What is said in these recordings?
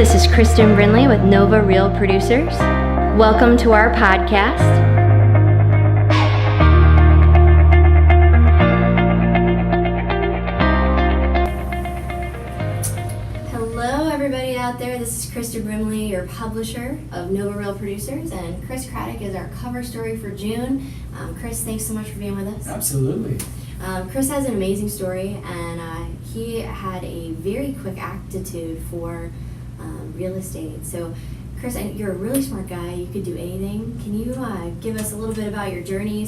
this is Kristen Brinley with Nova Real Producers. Welcome to our podcast. Hello everybody out there, this is Kristen Brinley, your publisher of Nova Real Producers, and Chris Craddock is our cover story for June. Chris, thanks so much for being with us. Absolutely. Chris has an amazing story, and he had a very quick aptitude for real estate. So, Chris, you're a really smart guy. You could do anything. Can you give us a little bit about your journey,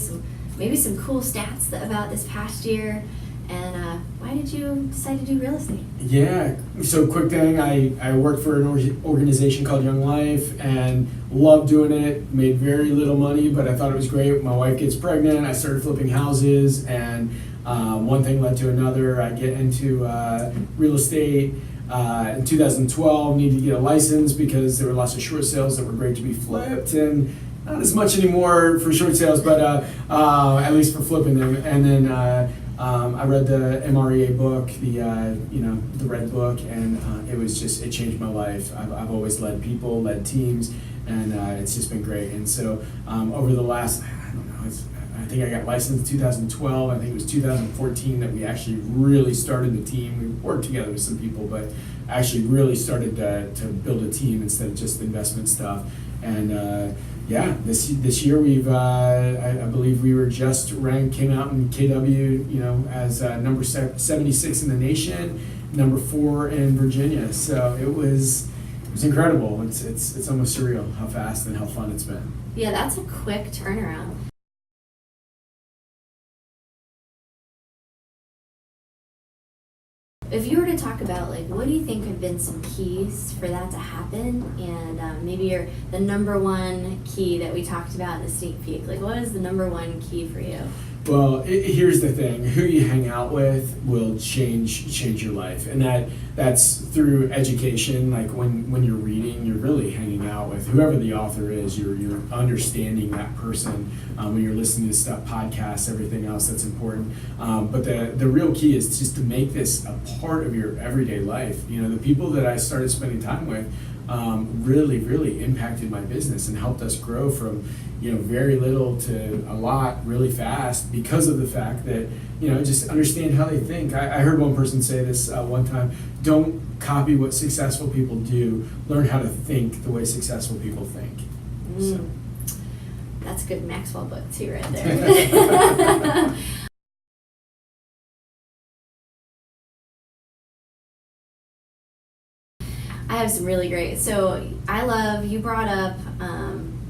maybe some cool stats about this past year, and why did you decide to do real estate? Yeah, so quick thing, I worked for an organization called Young Life and loved doing it, made very little money, but I thought it was great. My wife gets pregnant, I started flipping houses, and one thing led to another. I get into real estate. In 2012, needed to get a license because there were lots of short sales that were great to be flipped, and not as much anymore for short sales, but at least for flipping them. And then I read the MREA book, the Red Book, and it changed my life. I've always led people, led teams, and it's just been great. And so over the last, I think I got licensed in 2012. I think it was 2014 that we actually really started the team. We worked together with some people, but actually really started to build a team instead of just investment stuff. And this year we've I believe we were just ranked, came out in KW, as number 76 in the nation, number 4 in Virginia. So it was incredible. It's almost surreal how fast and how fun it's been. Yeah, that's a quick turnaround. If you were to talk about, what do you think have been some keys for that to happen, and maybe the number one key that we talked about in the sneak peek, what is the number one key for you? Well, here's the thing: who you hang out with will change your life, and that's through education. Like when you're reading, you're really hanging out with whoever the author is. You're understanding that person. When you're listening to stuff, podcasts, everything else, that's important. But the real key is just to make this a part of your everyday life. The people that I started spending time with really impacted my business and helped us grow from very little to a lot really fast because of the fact that just understand how they think. I heard one person say this one time: don't copy what successful people do, learn how to think the way successful people think. So. That's a good Maxwell book too right there. I have some really great. So you brought up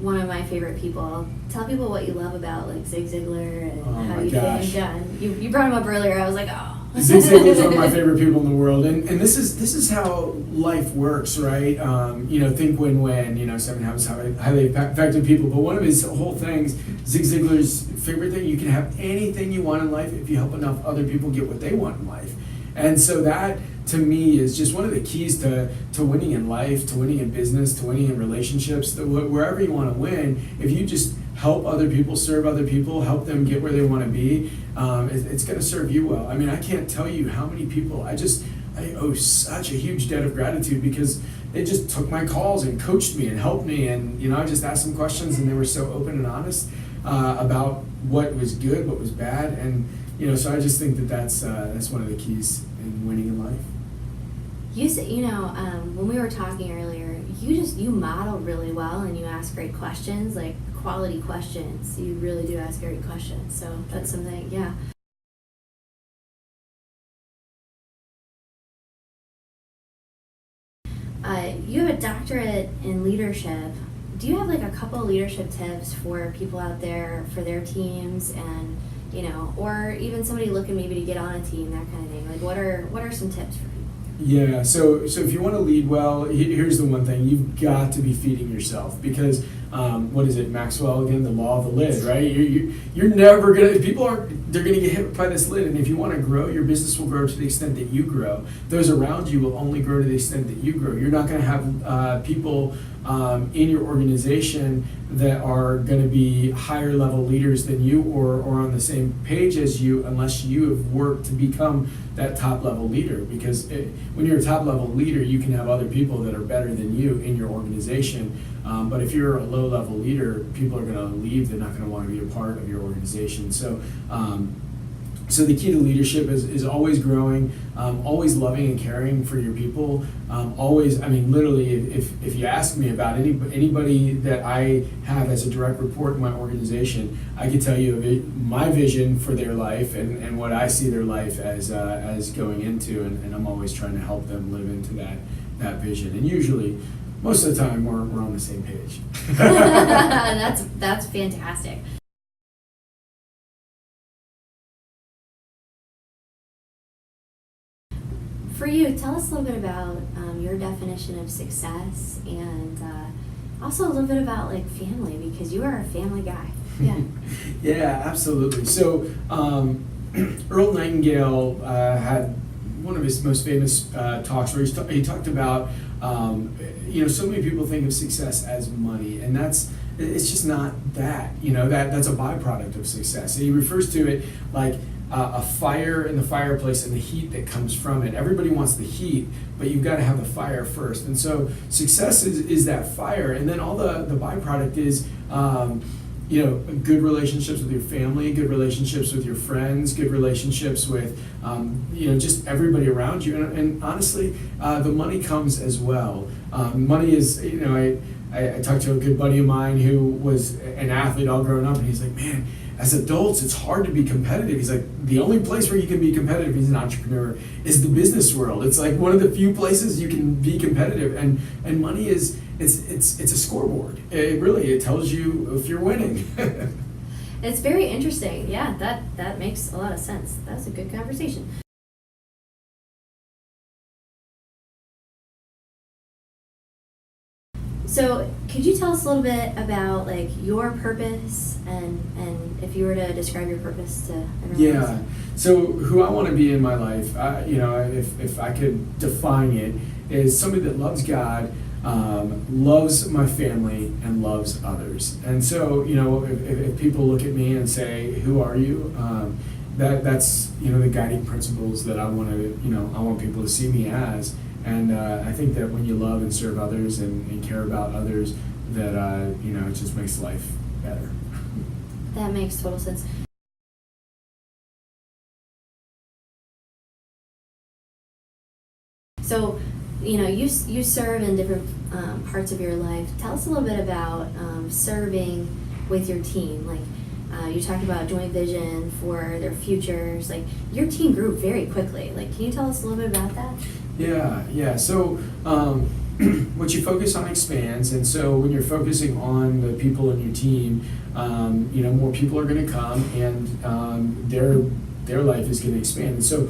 one of my favorite people. Tell people what you love about Zig Ziglar and how you think he's done. You brought him up earlier. I was like, oh. Zig Ziglar is one of my favorite people in the world, and this is how life works, right? Think win-win. 7 habits highly effective people. But one of his whole things, Zig Ziglar's favorite thing: you can have anything you want in life if you help enough other people get what they want in life. And so that, to me, is just one of the keys to winning in life, to winning in business, to winning in relationships, wherever you want to win. If you just help other people, serve other people, help them get where they want to be, it's going to serve you well. I mean, I can't tell you how many people I owe such a huge debt of gratitude because they just took my calls and coached me and helped me, and I just asked them questions, and they were so open and honest about what was good, what was bad, and so I just think that's one of the keys in winning in life. You said, when we were talking earlier, you model really well, and you ask great questions, quality questions. You really do ask great questions. So that's something, yeah. You have a doctorate in leadership. Do you have a couple of leadership tips for people out there, for their teams, and or even somebody looking maybe to get on a team, that kind of thing? What are some tips for people? Yeah, so if you want to lead well, here's the one thing: you've got to be feeding yourself, because what is it, Maxwell again, the law of the lid, right? You're never gonna, they're gonna get hit by this lid, and if you want to grow, your business will grow to the extent that you grow. Those around you will only grow to the extent that you grow. You're not gonna have people in your organization that are going to be higher level leaders than you or on the same page as you unless you have worked to become that top level leader, because when you're a top level leader you can have other people that are better than you in your organization, but if you're a low level leader, people are going to leave. They're not going to want to be a part of your organization. So the key to leadership is always growing, always loving and caring for your people. Always, I mean, literally, if you ask me about anybody that I have as a direct report in my organization, I can tell you my vision for their life and what I see their life as going into, and I'm always trying to help them live into that vision. And usually, most of the time, we're on the same page. That's fantastic. For you, tell us a little bit about your definition of success, and also a little bit about like family, because you are a family guy. Yeah. Yeah, absolutely. So Earl Nightingale had one of his most famous talks where he talked about so many people think of success as money, and it's just not that. That's a byproduct of success. And he refers to it like a fire in the fireplace and the heat that comes from it. Everybody wants the heat, but you've got to have the fire first. And so success is that fire, and then all the byproduct is good relationships with your family, good relationships with your friends, good relationships with just everybody around you. And honestly, the money comes as well. Money is, I talked to a good buddy of mine who was an athlete all growing up, and he's like, man, as adults, it's hard to be competitive. He's like, the only place where you can be competitive as an entrepreneur is the business world. It's like one of the few places you can be competitive, and money is it's a scoreboard. It tells you if you're winning. It's very interesting. Yeah, that makes a lot of sense. That was a good conversation. So could you tell us a little bit about like your purpose and if you were to describe your purpose to everyone else? Yeah. So who I want to be in my life, if I could define it, is somebody that loves God, loves my family, and loves others. And so if people look at me and say, "Who are you?" That's the guiding principles that I want people to see me as. And I think that when you love and serve others and care about others, that it just makes life better. That makes total sense. So, you serve in different parts of your life. Tell us a little bit about serving with your team. Like you talked about joint vision for their futures. Like your team grew very quickly. Like, can you tell us a little bit about that? Yeah. So what you focus on expands, and so when you're focusing on the people in your team, more people are going to come, and their life is going to expand. And so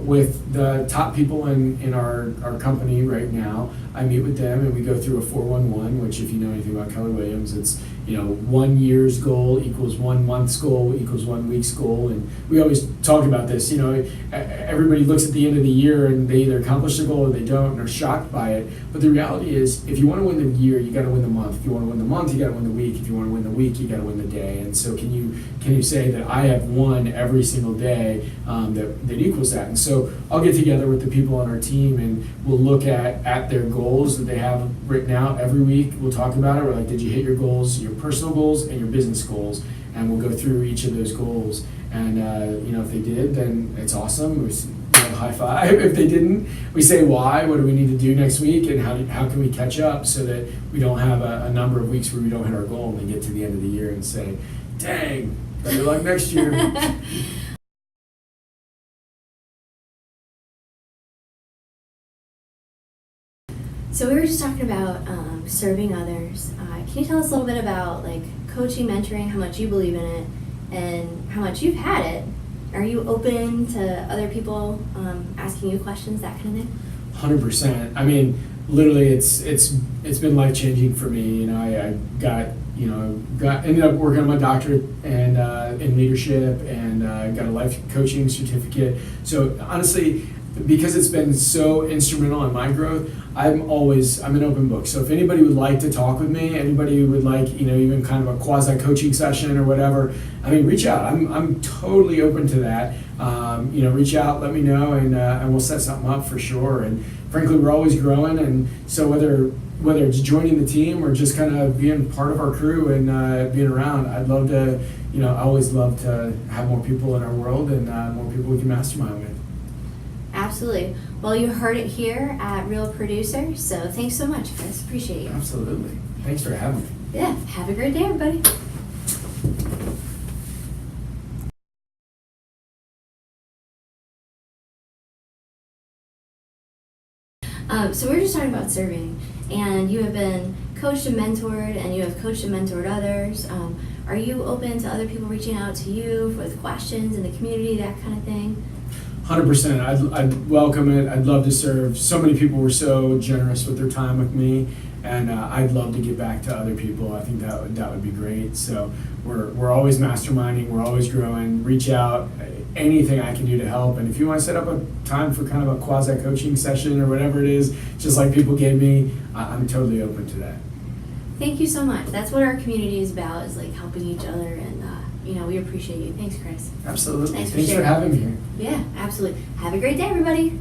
with the top people in our company right now, I meet with them and we go through a 411, which if you know anything about Keller Williams, it's 1 year's goal equals 1 month's goal equals 1 week's goal. And we always talk about this. Everybody looks at the end of the year and they either accomplish their goal or they don't and are shocked by it. But the reality is, if you want to win the year, you got to win the month. If you want to win the month, you got to win the week. If you want to win the week, you got to win the day. And so can you say that I have won every single day that equals that? And so I'll get together with the people on our team and we'll look at their goals that they have written out every week. We'll talk about it. We're like, did you hit your goals, your personal goals and your business goals? And we'll go through each of those goals. And if they did, then it's awesome. We high five. If they didn't, we say why. What do we need to do next week, and how can we catch up so that we don't have a number of weeks where we don't hit our goal and we get to the end of the year and say, dang, better luck next year. So we were just talking about serving others. Can you tell us a little bit about like coaching, mentoring, how much you believe in it, and how much you've had it? Are you open to other people asking you questions, that kind of thing? 100%. I mean, literally it's been life changing for me. You know, I ended up working on my doctorate and in leadership, and got a life coaching certificate. So honestly, because it's been so instrumental in my growth, I'm an open book. So if anybody would like to talk with me, anybody would like, even kind of a quasi coaching session or whatever, I mean, reach out. I'm totally open to that. Reach out, let me know, and we'll set something up for sure. And frankly, we're always growing, and so whether it's joining the team or just kind of being part of our crew and being around, I'd love to, I always love to have more people in our world and more people we can mastermind with. Absolutely. Well, you heard it here at Real Producer, so thanks so much, Chris. Appreciate you. Absolutely. Thanks for having me. Yeah. Have a great day, everybody. So we were just talking about serving, and you have been coached and mentored, and you have coached and mentored others. Are you open to other people reaching out to you with questions in the community, that kind of thing? 100%. I'd welcome it. I'd love to serve. So many people were so generous with their time with me, and I'd love to give back to other people. I think that would be great. So we're always masterminding. We're always growing. Reach out. Anything I can do to help. And if you want to set up a time for kind of a quasi coaching session or whatever it is, just like people gave me, I'm totally open to that. Thank you so much. That's what our community is about, is like helping each other, and we appreciate you. Thanks, Chris. Absolutely. Thanks for having me here. Yeah, absolutely. Have a great day, everybody.